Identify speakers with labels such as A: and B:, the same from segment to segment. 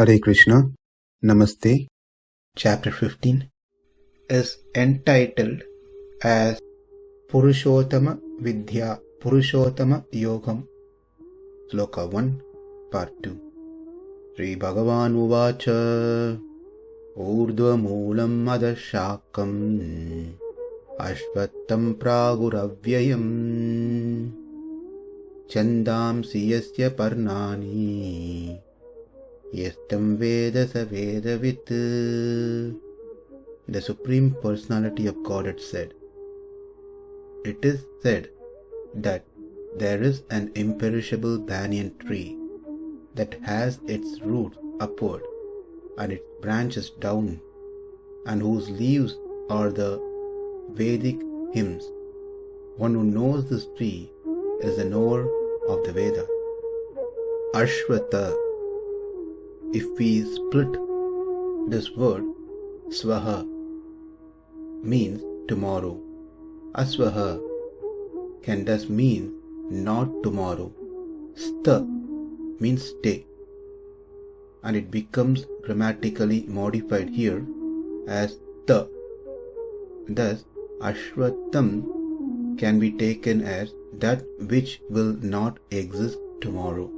A: Hare Krishna, Namaste. Chapter 15 is entitled as Purushottama Vidya, Purushottama Yogam. Sloka 1, Part 2. śrī-bhagavān uvāca ūrdhva-mūlam adhaḥ-śākham aśvatthaṁ prāhur avyayam chandāṁsi yasya parṇāni yastam Vedas veda-vit. The Supreme Personality of Godhead said, "It is said that there is an imperishable banyan tree that has its roots upward and its branches down, and whose leaves are the Vedic hymns. One who knows this tree is the knower of the Vedas. Aśvatthaṁ. If we split this word, svaha means tomorrow. Asvaha can thus mean not tomorrow. Stha means stay, and it becomes grammatically modified here as tha. Thus, aśvatthaṁ can be taken as that which will not exist tomorrow.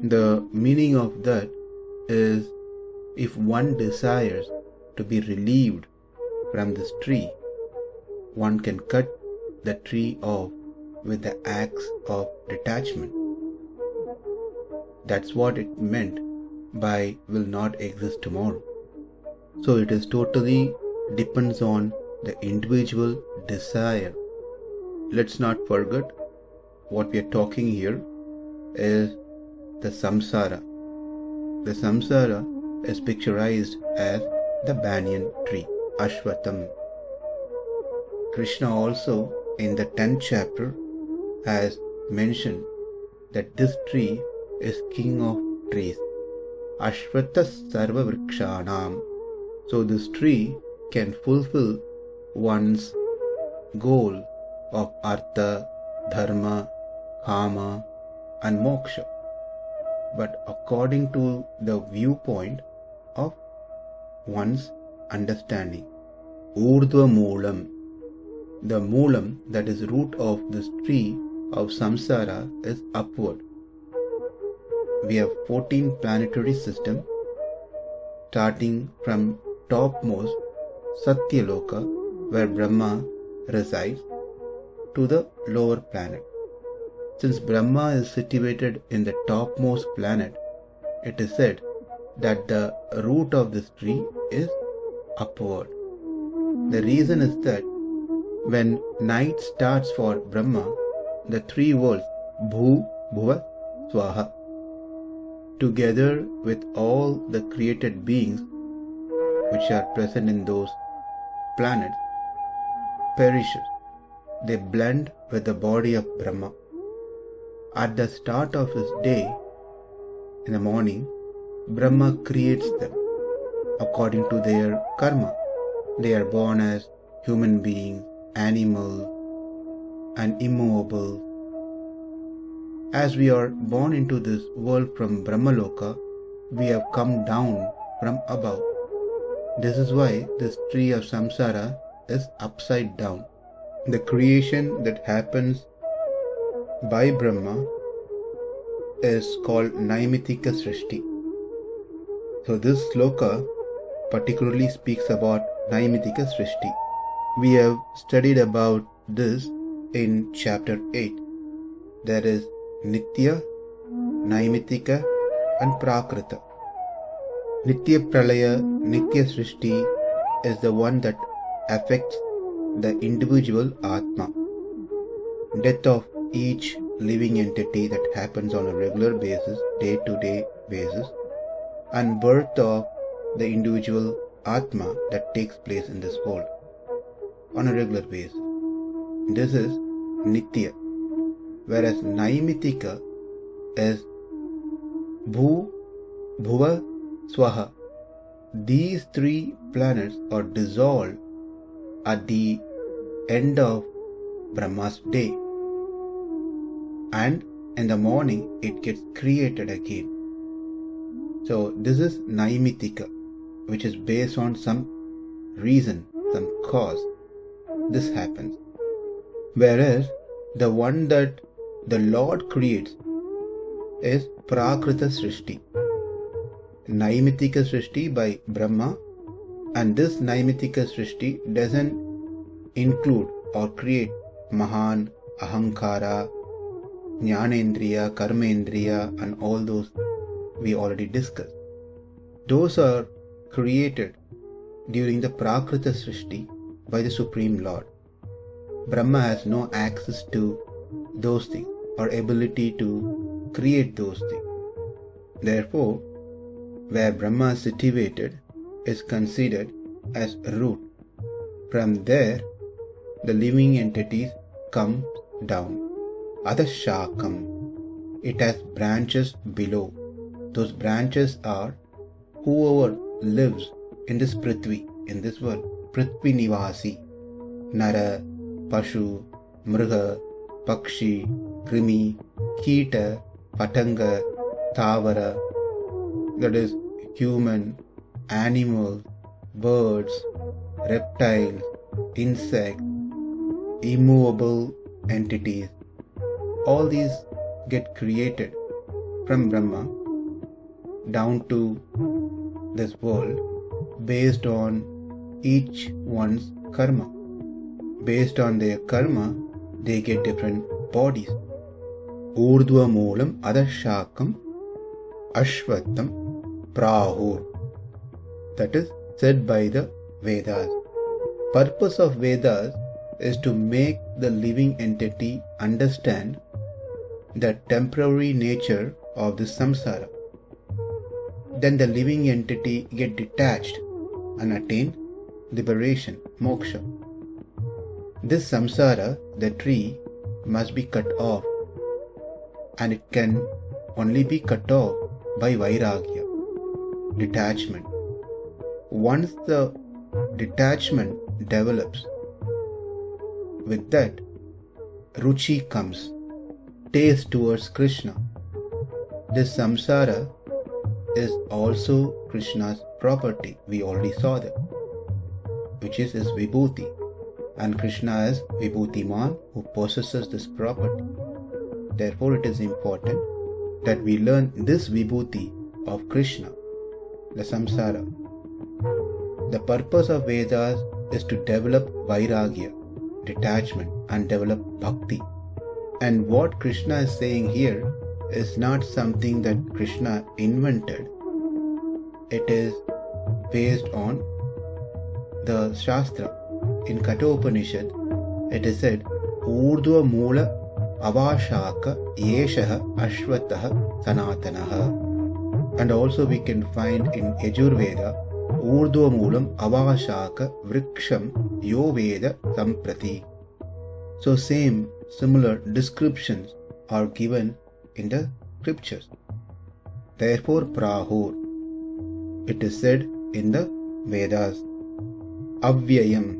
A: The meaning of that is, if one desires to be relieved from this tree, one can cut the tree off with the axe of detachment. That's what it meant by will not exist tomorrow. So it is totally depends on the individual desire. Let's not forget what we are talking here is the samsara. The samsara is picturized as the banyan tree, aśvatthaṁ. Krishna also in the 10th chapter has mentioned that this tree is king of trees, aśvatthaṁ sarva vrikshanam. So this tree can fulfill one's goal of artha, dharma, kama and moksha, but according to the viewpoint of one's understanding. ūrdhva-mūlam. The mūlam, that is root of this tree of samsara, is upward. We have 14 planetary systems, starting from topmost Satyaloka, where Brahma resides, to the lower planet. Since Brahma is situated in the topmost planet, it is said that the root of this tree is upward. The reason is that when night starts for Brahma, the three worlds, bhu, bhuva, swaha, together with all the created beings which are present in those planets, perishes. They blend with the body of Brahma. At the start of his day, in the morning, Brahma creates them according to their karma. They are born as human beings, animals, and immovable. As we are born into this world from Brahmaloka, we have come down from above. This is why this tree of samsara is upside down. The creation that happens by Brahma is called Naimitika Srishti. So this sloka particularly speaks about Naimitika Srishti. We have studied about this in chapter 8. There is Nitya, Naimitika and Prakrita. Nitya Pralaya, Nitya Srishti is the one that affects the individual Atma. Death of each living entity that happens on a regular basis, day-to-day basis, and birth of the individual Atma that takes place in this world on a regular basis. This is Nitya. Whereas Naimitika is Bhu, Bhuva, Swaha. These three planets are dissolved at the end of Brahma's day, and in the morning it gets created again. So this is naimitika, which is based on some reason, some cause. This happens. Whereas the one that the Lord creates is prakrita srishti. Naimitika srishti by Brahma, and this naimitika srishti doesn't include or create mahan, ahankara, jnanendriya, karmendriya, and all those we already discussed. Those are created during the prakrita srishti by the Supreme Lord. Brahma has no access to those things or ability to create those things. Therefore, where Brahma is situated is considered as root. From there, the living entities come down. Adhaḥ-śākham. It has branches below. Those branches are whoever lives in this prithvi, in this world. Prithvi nivasi. Nara, Pashu, Mrga, Pakshi, Krimi, Kita, Patanga, Thavara. That is human, animals, birds, reptiles, insects, immovable entities. All these get created from Brahma down to this world based on each one's karma. Based on their karma, they get different bodies. ūrdhva-mūlam, adhaḥ-śākham, aśvatthaṁ, prāhur. That is said by the Vedas. Purpose of Vedas is to make the living entity understand the temporary nature of the samsara. Then the living entity get detached and attain liberation, moksha. This samsara, the tree, must be cut off, and it can only be cut off by vairagya, detachment. Once the detachment develops, with that, ruchi comes, taste towards Krishna. This samsara is also Krishna's property. We already saw that, which is his vibhuti. And Krishna is vibhutiman, who possesses this property. Therefore, it is important that we learn this vibhuti of Krishna, the samsara. The purpose of Vedas is to develop vairagya, detachment, and develop bhakti. And what Krishna is saying here is not something that Krishna invented. It is based on the Shastra. In Kathopanishad, it is said, ūrdhva-mūla avāshaka yeshaha aśvatthaṁ sanātanaha. And also we can find in Yajurveda, ūrdhva-mūlam avāshaka vrikṣam yo veda samprati. So similar descriptions are given in the scriptures. Therefore, prāhur, it is said in the Vedas, avyayam,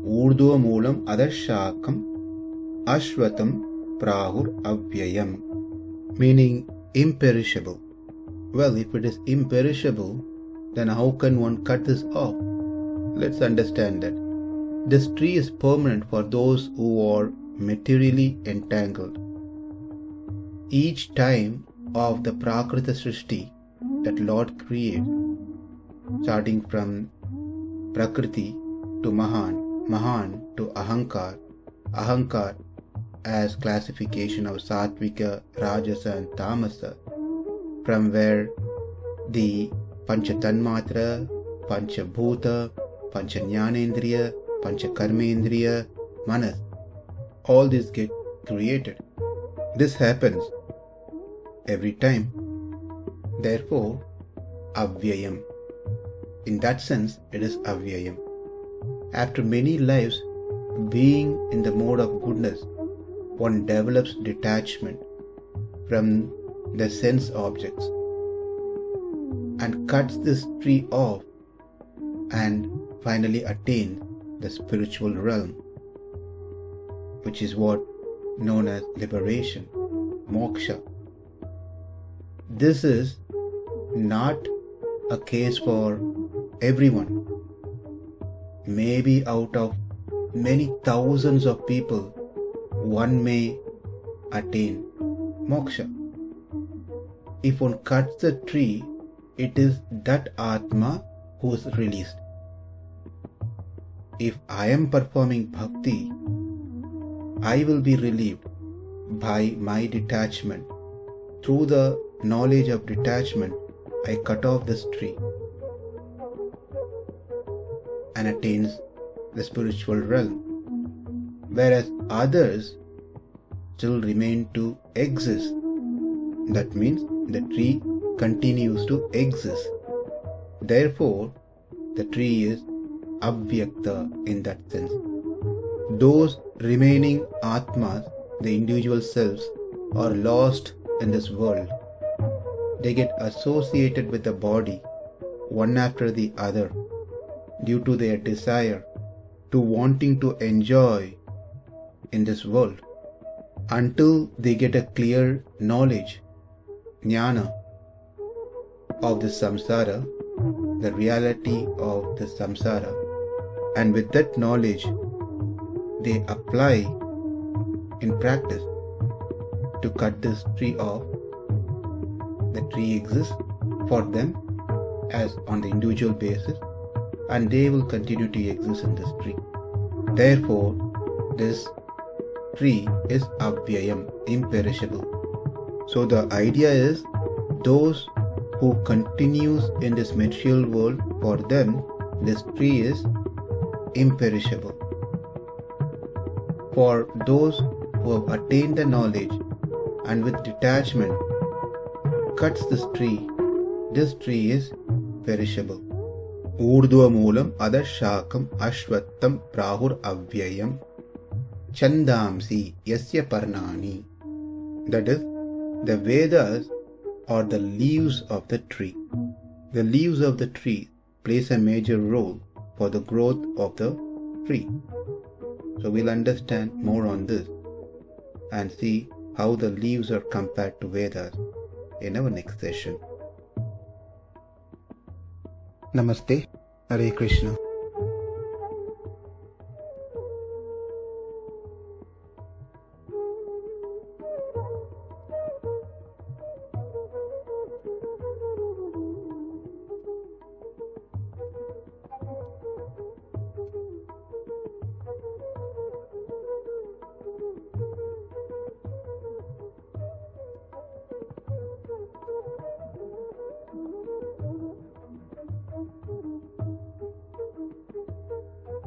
A: ūrdhva-mūlam adhaḥ-śākham, aśvatthaṁ, prāhur avyayam, meaning imperishable. Well, if it is imperishable, then how can one cut this off? Let's understand that. This tree is permanent for those who are materially entangled. Each time of the prakrita srishti that Lord created, starting from prakriti to mahan to ahankar as classification of sattvika, rajasa and tamasa, from where the pancha tanmatra, pancha bhuta, pancha jnanendriya, pancha karmendriya, manas, all these get created. This happens every time. Therefore, avyayam. In that sense, it is avyayam. After many lives being in the mode of goodness, one develops detachment from the sense objects and cuts this tree off and finally attains the spiritual realm, which is what known as liberation, moksha. This is not a case for everyone. Maybe out of many thousands of people, one may attain moksha. If one cuts the tree, it is that Atma who is released. If I am performing bhakti, I will be relieved by my detachment. Through the knowledge of detachment, I cut off this tree and attains the spiritual realm. Whereas others still remain to exist. That means the tree continues to exist. Therefore, the tree is avyakta in that sense. Those remaining atmas, the individual selves, are lost in this world. They get associated with the body, one after the other, due to their desire to wanting to enjoy in this world, until they get a clear knowledge, jnana, of the samsara, the reality of the samsara, and with that knowledge they apply in practice to cut this tree off. The tree exists for them as on the individual basis, and they will continue to exist in this tree. Therefore, this tree is avyayam, imperishable. So the idea is, those who continues in this material world, for them this tree is imperishable. For those who have attained the knowledge and with detachment cuts this tree is perishable. ūrdhva-mūlam, adhaḥ-śākham, aśvatthaṁ, prāhur, avyayam, chandāṁsi, yasya, parṇāni. That is, the Vedas are the leaves of the tree. The leaves of the tree plays a major role for the growth of the tree. So we'll understand more on this and see how the leaves are compared to Vedas in our next session. Namaste. Hare Krishna.